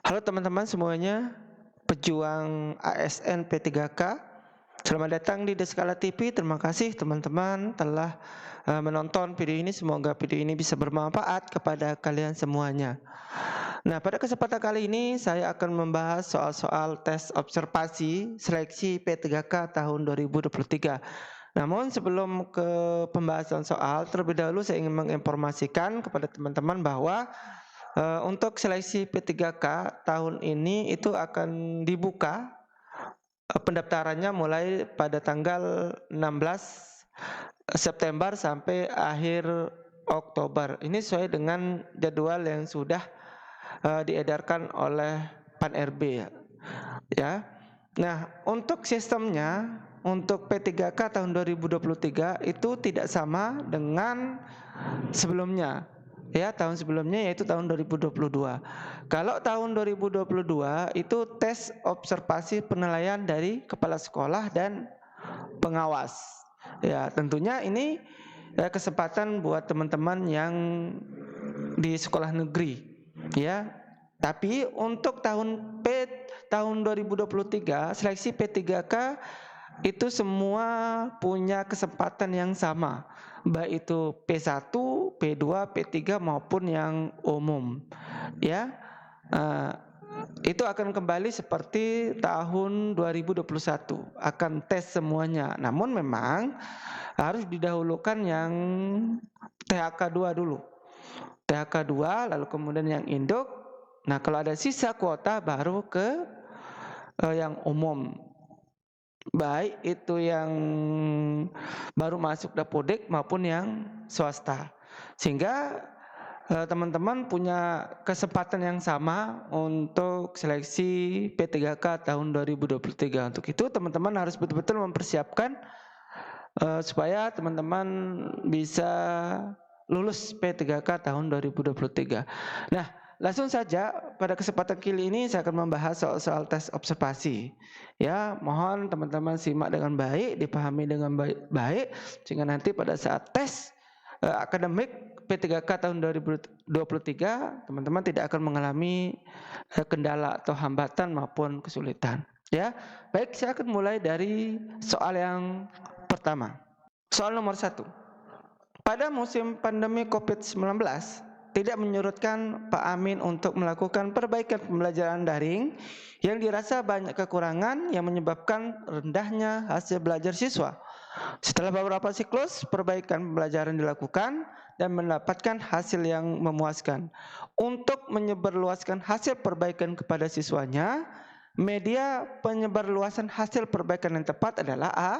Halo teman-teman semuanya, pejuang ASN P3K. Selamat datang di Deskala TV. Terima kasih teman-teman telah menonton video ini. Semoga video ini bisa bermanfaat kepada kalian semuanya. Nah, pada kesempatan kali ini saya akan membahas soal-soal tes observasi seleksi P3K tahun 2023. Namun sebelum ke pembahasan soal, terlebih dahulu saya ingin menginformasikan kepada teman-teman bahwa untuk seleksi P3K tahun ini itu akan dibuka pendaftarannya mulai pada tanggal 16 September sampai akhir Oktober. Ini sesuai dengan jadwal yang sudah diedarkan oleh Pan-RB ya. Nah, untuk sistemnya untuk P3K tahun 2023 itu tidak sama dengan sebelumnya. Ya, tahun sebelumnya yaitu tahun 2022. Kalau tahun 2022 itu tes observasi penilaian dari kepala sekolah dan pengawas. Ya, tentunya ini kesempatan buat teman-teman yang di sekolah negeri, ya. Tapi untuk tahun 2023 seleksi P3K itu semua punya kesempatan yang sama, baik itu P1, P2, P3 maupun yang umum. Ya, itu akan kembali seperti tahun 2021, akan tes semuanya. Namun memang harus didahulukan yang THK 2 dulu. THK 2 lalu kemudian yang induk. Nah, kalau ada sisa kuota baru ke yang umum. Baik itu yang baru masuk Dapodik maupun yang swasta. Sehingga teman-teman punya kesempatan yang sama untuk seleksi P3K tahun 2023. Untuk itu teman-teman harus betul-betul mempersiapkan supaya teman-teman bisa lulus P3K tahun 2023. Nah, langsung saja pada kesempatan kali ini saya akan membahas soal tes observasi. Ya, mohon teman-teman simak dengan baik, dipahami dengan baik sehingga nanti pada saat tes akademik P3K tahun 2023 teman-teman tidak akan mengalami kendala atau hambatan maupun kesulitan. Ya, baik, saya akan mulai dari soal yang pertama. Soal nomor 1. Pada musim pandemi COVID-19, tidak menyurutkan Pak Amin untuk melakukan perbaikan pembelajaran daring yang dirasa banyak kekurangan yang menyebabkan rendahnya hasil belajar siswa. Setelah beberapa siklus, perbaikan pembelajaran dilakukan dan mendapatkan hasil yang memuaskan. Untuk menyebarluaskan hasil perbaikan kepada siswanya, media penyebarluasan hasil perbaikan yang tepat adalah A.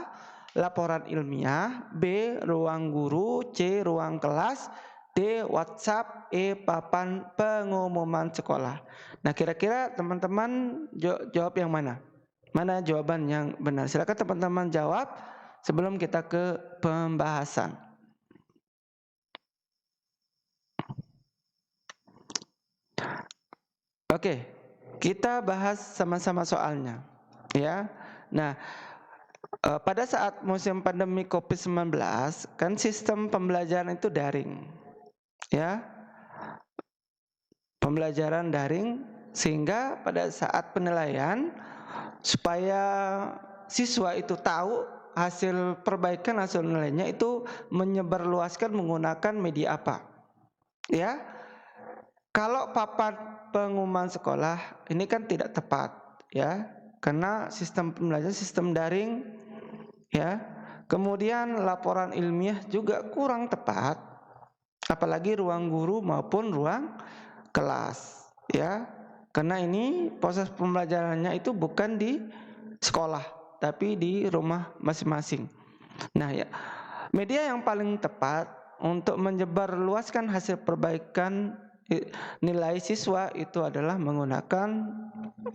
Laporan ilmiah, B. Ruang guru, C. Ruang kelas, D. WhatsApp, E. Papan pengumuman sekolah. Nah, kira-kira teman-teman jawab yang mana? Mana jawaban yang benar? Silakan teman-teman jawab sebelum kita ke pembahasan. Oke, kita bahas sama-sama soalnya, ya. Nah, pada saat musim pandemi COVID-19 kan sistem pembelajaran itu daring, ya. Pembelajaran daring sehingga pada saat penilaian supaya siswa itu tahu hasil perbaikan hasil nilainya itu menyebarluaskan menggunakan media apa. Ya. Kalau papan pengumuman sekolah ini kan tidak tepat, ya. Karena sistem pembelajaran sistem daring, ya. Kemudian laporan ilmiah juga kurang tepat, apalagi ruang guru maupun ruang kelas, ya. Karena ini proses pembelajarannya itu bukan di sekolah, tapi di rumah masing-masing. Nah, ya, media yang paling tepat untuk menyebarluaskan hasil perbaikan nilai siswa itu adalah menggunakan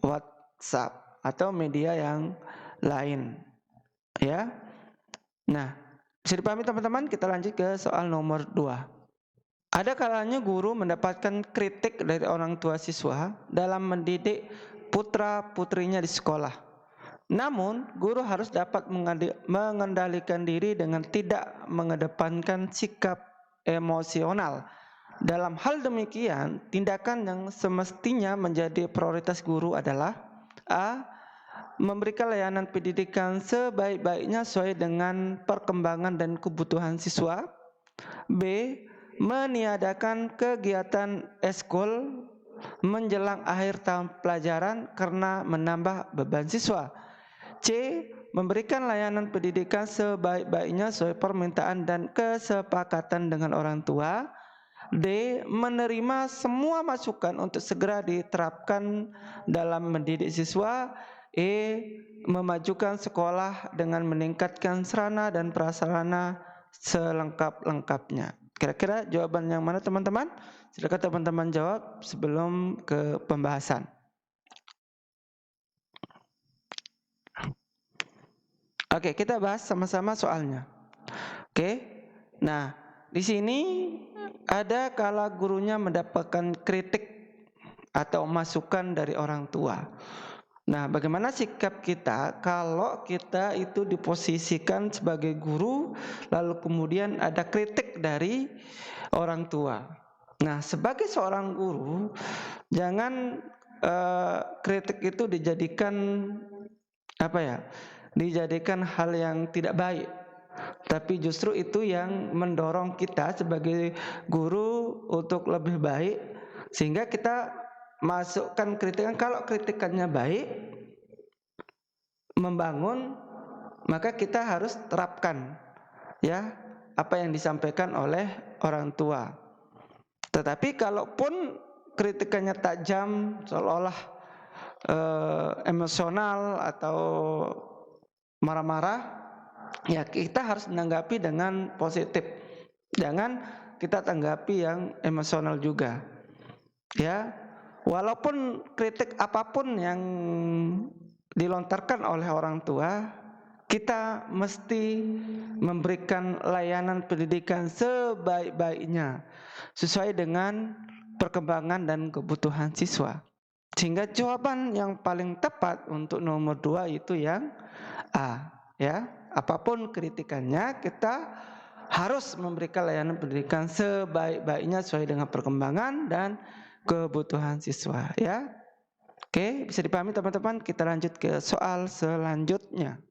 WhatsApp atau media yang lain, ya. Nah, bisa dipahami teman-teman, kita lanjut ke soal nomor 2. Ada kalanya guru mendapatkan kritik dari orang tua siswa dalam mendidik putra-putrinya di sekolah. Namun, guru harus dapat mengendalikan diri dengan tidak mengedepankan sikap emosional dalam hal demikian, tindakan yang semestinya menjadi prioritas guru adalah A. Memberikan layanan pendidikan sebaik-baiknya sesuai dengan perkembangan dan kebutuhan siswa. B. Meniadakan kegiatan eskul menjelang akhir tahun pelajaran karena menambah beban siswa. C. Memberikan layanan pendidikan sebaik-baiknya sesuai permintaan dan kesepakatan dengan orang tua. D. Menerima semua masukan untuk segera diterapkan dalam mendidik siswa. E. Memajukan sekolah dengan meningkatkan sarana dan prasarana selengkap-lengkapnya. Kira-kira jawaban yang mana teman-teman? Silakan teman-teman jawab sebelum ke pembahasan. Oke, kita bahas sama-sama soalnya. Oke. Nah, di sini ada kala gurunya mendapatkan kritik atau masukan dari orang tua. Nah, bagaimana sikap kita kalau kita itu diposisikan sebagai guru, lalu kemudian ada kritik dari orang tua. Nah, sebagai seorang guru, jangan kritik itu dijadikan dijadikan hal yang tidak baik, tapi justru itu yang mendorong kita sebagai guru untuk lebih baik, sehingga kita masukkan kritikan. Kalau kritikannya baik, membangun, maka kita harus terapkan ya apa yang disampaikan oleh orang tua. Tetapi kalaupun kritikannya tajam, seolah-olah emosional atau marah-marah, ya kita harus menanggapi dengan positif. Jangan kita tanggapi yang emosional juga. Ya, walaupun kritik apapun yang dilontarkan oleh orang tua, kita mesti memberikan layanan pendidikan sebaik-baiknya sesuai dengan perkembangan dan kebutuhan siswa. Sehingga jawaban yang paling tepat untuk nomor 2 itu yang A, ya. Apapun kritikannya, kita harus memberikan layanan pendidikan sebaik-baiknya sesuai dengan perkembangan dan kebutuhan siswa, ya. Oke, bisa dipahami teman-teman. Kita lanjut ke soal selanjutnya.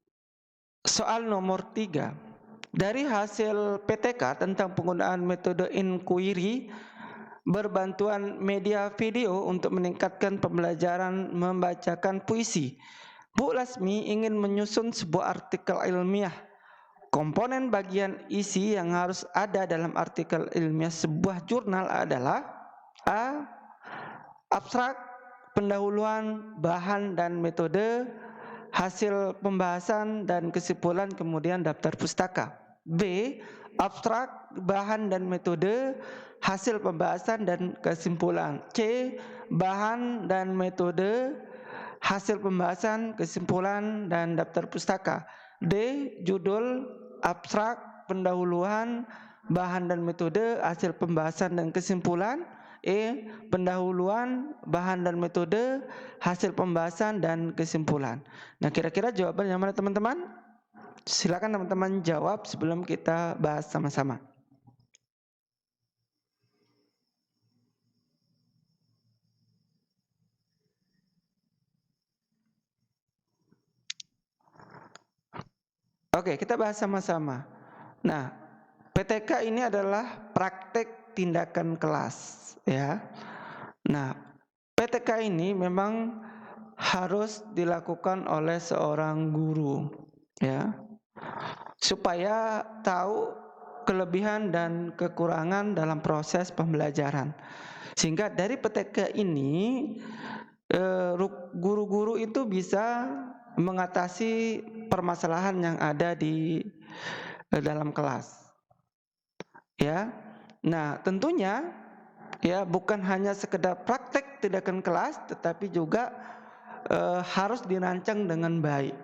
Soal nomor 3. Dari hasil PTK tentang penggunaan metode inquiry berbantuan media video untuk meningkatkan pembelajaran membacakan puisi, Bu Lasmi ingin menyusun sebuah artikel ilmiah. Komponen bagian isi yang harus ada dalam artikel ilmiah sebuah jurnal adalah A. Abstrak, pendahuluan, bahan dan metode, hasil pembahasan dan kesimpulan, kemudian daftar pustaka. B. Abstrak, bahan dan metode, hasil pembahasan dan kesimpulan. C. Bahan dan metode, hasil pembahasan, kesimpulan, dan daftar pustaka. D. Judul, abstrak, pendahuluan, bahan dan metode, hasil pembahasan dan kesimpulan. E. Pendahuluan, bahan dan metode, hasil pembahasan dan kesimpulan. Nah, kira-kira jawaban yang mana teman-teman? Silakan teman-teman jawab sebelum kita bahas sama-sama. Oke, kita bahas sama-sama. Nah, PTK ini adalah praktek tindakan kelas, ya. Nah, PTK ini memang harus dilakukan oleh seorang guru, ya, supaya tahu kelebihan dan kekurangan dalam proses pembelajaran. Sehingga dari PTK ini guru-guru itu bisa mengatasi permasalahan yang ada di dalam kelas. Ya. Nah, tentunya ya bukan hanya sekedar praktek tindakan kelas, tetapi juga harus dirancang dengan baik.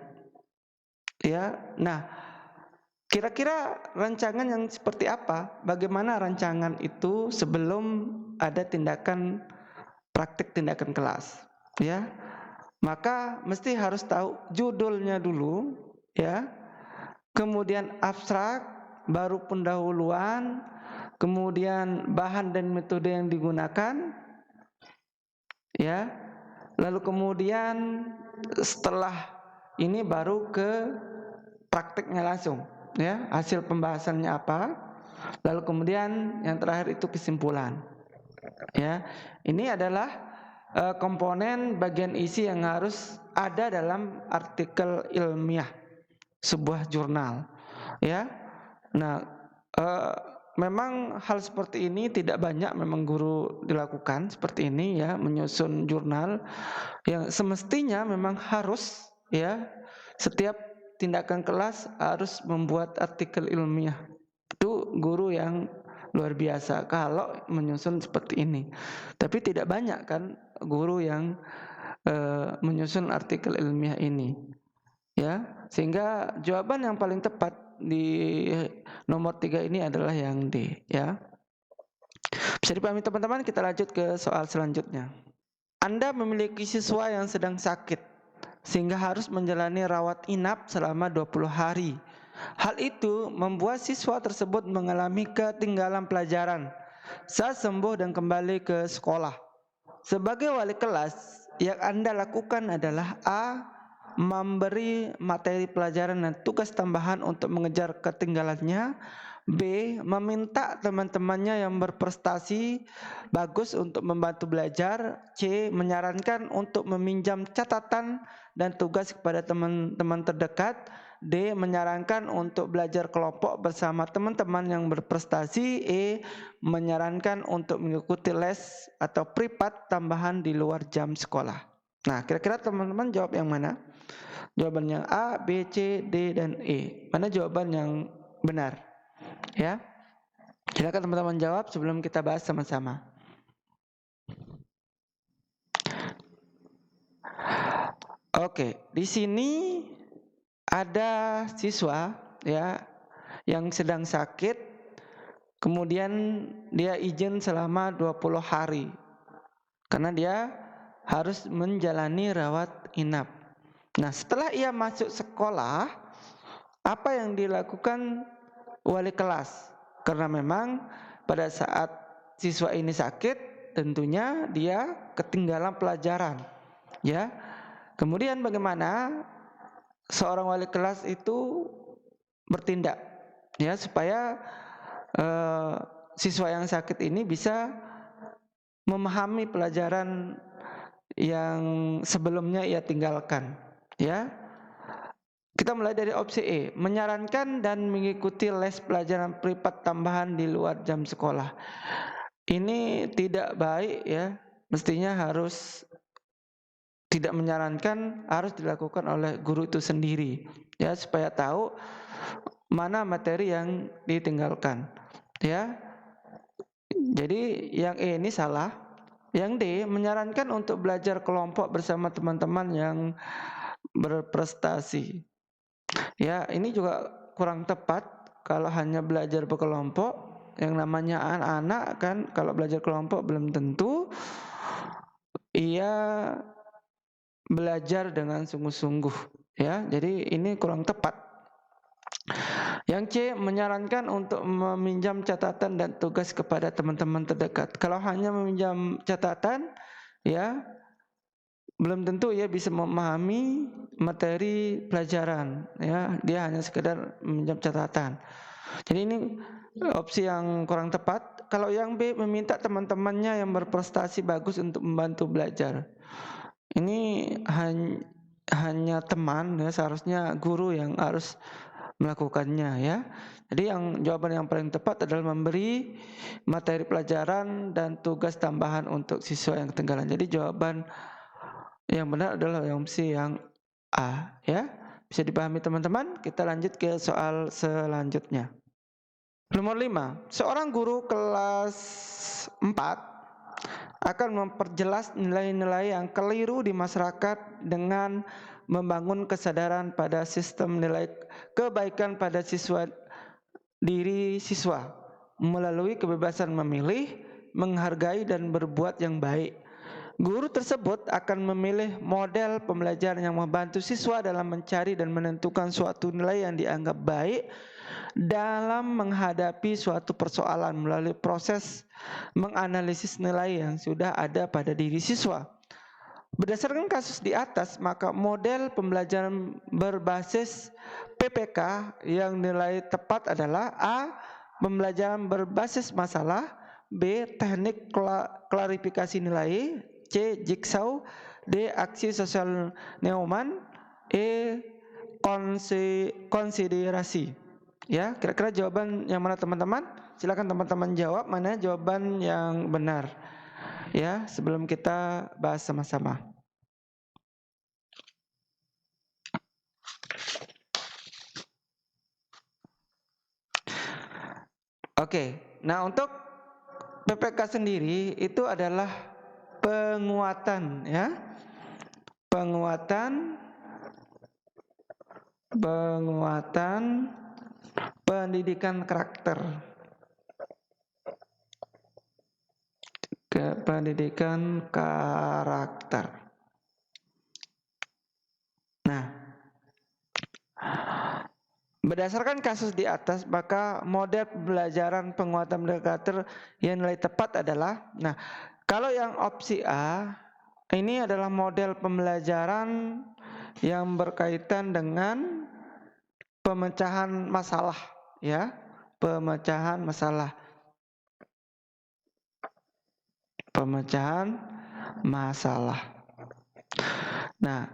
Ya. Nah, kira-kira rancangan yang seperti apa? Bagaimana rancangan itu sebelum ada tindakan praktek tindakan kelas? Ya. Maka mesti harus tahu judulnya dulu, ya. Kemudian abstrak, baru pendahuluan, kemudian bahan dan metode yang digunakan, ya. Lalu kemudian setelah ini baru ke prakteknya langsung, ya, hasil pembahasannya apa. Lalu kemudian yang terakhir itu kesimpulan. Ya, ini adalah komponen bagian isi yang harus ada dalam artikel ilmiah sebuah jurnal, ya. Nah, memang hal seperti ini tidak banyak memang guru dilakukan seperti ini, ya, menyusun jurnal yang semestinya memang harus, ya, setiap tindakan kelas harus membuat artikel ilmiah. Itu guru yang luar biasa kalau menyusun seperti ini. Tapi tidak banyak kan guru yang menyusun artikel ilmiah ini, ya. Sehingga jawaban yang paling tepat di nomor 3 ini adalah yang D, ya. Bisa dipahami teman-teman, kita lanjut ke soal selanjutnya. Anda memiliki siswa yang sedang sakit sehingga harus menjalani rawat inap selama 20 hari. Hal itu membuat siswa tersebut mengalami ketinggalan pelajaran saat sembuh dan kembali ke sekolah. Sebagai wali kelas, yang Anda lakukan adalah A. Memberi materi pelajaran dan tugas tambahan untuk mengejar ketinggalannya. B. Meminta teman-temannya yang berprestasi bagus untuk membantu belajar. C. Menyarankan untuk meminjam catatan dan tugas kepada teman-teman terdekat. D. Menyarankan untuk belajar kelompok bersama teman-teman yang berprestasi. E. Menyarankan untuk mengikuti les atau privat tambahan di luar jam sekolah. Nah, kira-kira teman-teman jawab yang mana? Jawabannya A, B, C, D, dan E. Mana jawaban yang benar? Ya, silakan teman-teman jawab sebelum kita bahas sama-sama. Oke, di sini ada siswa, ya, yang sedang sakit, kemudian dia izin selama 20 hari karena dia harus menjalani rawat inap. Nah, setelah ia masuk sekolah, apa yang dilakukan wali kelas? Karena memang pada saat siswa ini sakit, tentunya dia ketinggalan pelajaran, ya. Kemudian bagaimana seorang wali kelas itu bertindak, ya, supaya siswa yang sakit ini bisa memahami pelajaran yang sebelumnya ia tinggalkan, ya. Kita mulai dari opsi E, menyarankan dan mengikuti les pelajaran privat tambahan di luar jam sekolah. Ini tidak baik, ya. Mestinya harus tidak menyarankan, harus dilakukan oleh guru itu sendiri, ya, supaya tahu mana materi yang ditinggalkan, ya. Jadi yang E ini salah. Yang D, menyarankan untuk belajar kelompok bersama teman-teman yang berprestasi. Ya, ini juga kurang tepat kalau hanya belajar berkelompok. Yang namanya anak-anak kan kalau belajar kelompok belum tentu ia belajar dengan sungguh-sungguh, ya. Jadi ini kurang tepat. Yang C, menyarankan untuk meminjam catatan dan tugas kepada teman-teman terdekat. Kalau hanya meminjam catatan, ya, belum tentu ia bisa memahami materi pelajaran, ya. Dia hanya sekedar meminjam catatan. Jadi ini opsi yang kurang tepat. Kalau yang B, meminta teman-temannya yang berprestasi bagus untuk membantu belajar. Ini hanya teman, ya, seharusnya guru yang harus melakukannya, ya. Jadi yang jawaban yang paling tepat adalah memberi materi pelajaran dan tugas tambahan untuk siswa yang ketinggalan. Jadi jawaban yang benar adalah opsi yang A, ya. Bisa dipahami teman-teman? Kita lanjut ke soal selanjutnya. Nomor 5, seorang guru kelas 4 akan memperjelas nilai-nilai yang keliru di masyarakat dengan membangun kesadaran pada sistem nilai kebaikan pada diri siswa melalui kebebasan memilih, menghargai dan berbuat yang baik. Guru tersebut akan memilih model pembelajaran yang membantu siswa dalam mencari dan menentukan suatu nilai yang dianggap baik dalam menghadapi suatu persoalan melalui proses menganalisis nilai yang sudah ada pada diri siswa. Berdasarkan kasus di atas, maka model pembelajaran berbasis PPK yang nilai tepat adalah A. Pembelajaran berbasis masalah, B. Teknik klarifikasi nilai, C. Jigsaw, D. Aksi sosial Neumann, E. Konsiderasi. Ya, kira-kira jawaban yang mana teman-teman? Silakan teman-teman jawab mana jawaban yang benar. Ya, sebelum kita bahas sama-sama. Oke, nah untuk PPK sendiri itu adalah penguatan, ya, penguatan pendidikan karakter. Pendidikan karakter. Nah, berdasarkan kasus di atas, maka model pembelajaran penguatan pendidikan karakter yang nilai tepat adalah, nah, kalau yang opsi A, ini adalah model pembelajaran yang berkaitan dengan pemecahan masalah, ya, pemecahan masalah. Nah,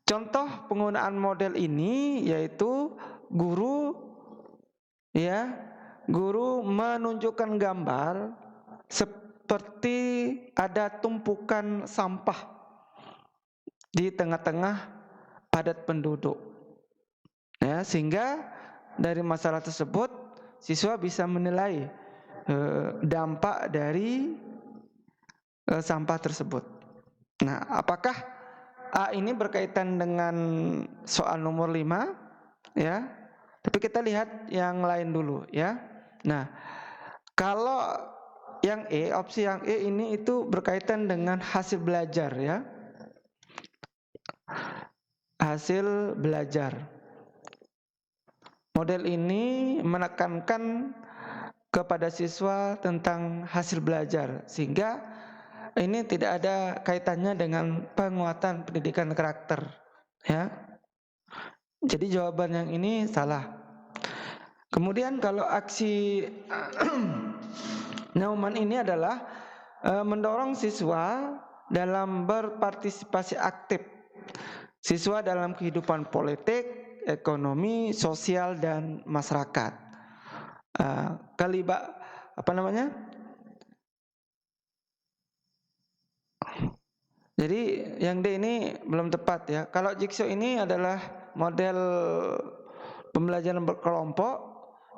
contoh penggunaan model ini yaitu guru menunjukkan gambar seperti ada tumpukan sampah di tengah-tengah padat penduduk. Ya, sehingga dari masalah tersebut siswa bisa menilai dampak dari sampah tersebut. Nah, apakah A ini berkaitan dengan soal nomor 5, ya? Tapi kita lihat yang lain dulu, ya. Nah, kalau yang E, opsi yang E ini itu berkaitan dengan hasil belajar, ya. Hasil belajar. Model ini menekankan kepada siswa tentang hasil belajar, sehingga ini tidak ada kaitannya dengan penguatan pendidikan karakter, ya. Jadi jawaban yang ini salah. Kemudian kalau aksi Neumann ini adalah mendorong siswa dalam berpartisipasi aktif, siswa dalam kehidupan politik, ekonomi, sosial, dan masyarakat. Jadi yang D ini belum tepat, ya. Kalau Jigsaw ini adalah model pembelajaran berkelompok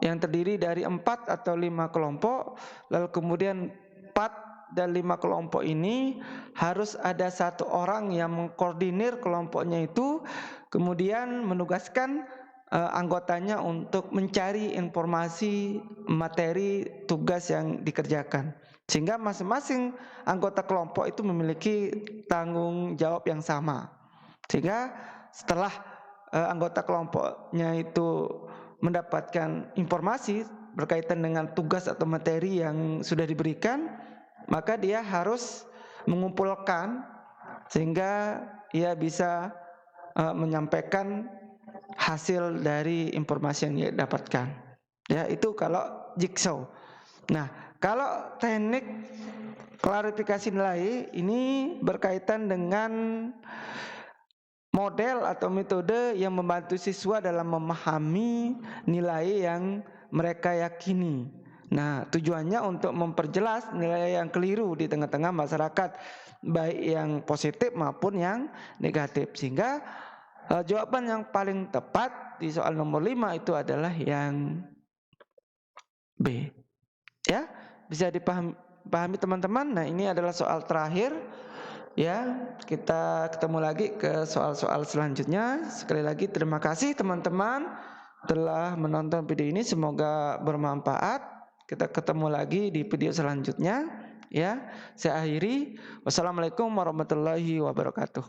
yang terdiri dari 4 atau 5 kelompok, lalu kemudian 4 dan 5 kelompok ini harus ada satu orang yang mengkoordinir kelompoknya itu, kemudian menugaskan anggotanya untuk mencari informasi, materi, tugas yang dikerjakan. Sehingga masing-masing anggota kelompok itu memiliki tanggung jawab yang sama. Sehingga setelah anggota kelompoknya itu mendapatkan informasi berkaitan dengan tugas atau materi yang sudah diberikan, maka dia harus mengumpulkan sehingga ia bisa menyampaikan hasil dari informasi yang dia dapatkan. Ya, itu kalau Jigsaw. Nah, kalau teknik klarifikasi nilai ini berkaitan dengan model atau metode yang membantu siswa dalam memahami nilai yang mereka yakini. Nah, tujuannya untuk memperjelas nilai yang keliru di tengah-tengah masyarakat, baik yang positif maupun yang negatif. Sehingga jawaban yang paling tepat di soal nomor 5 itu adalah yang B. Ya, bisa dipahami teman-teman. Nah, ini adalah soal terakhir. Ya, kita ketemu lagi ke soal-soal selanjutnya. Sekali lagi terima kasih teman-teman telah menonton video ini, semoga bermanfaat. Kita ketemu lagi di video selanjutnya. Ya, saya akhiri. Wassalamualaikum warahmatullahi wabarakatuh.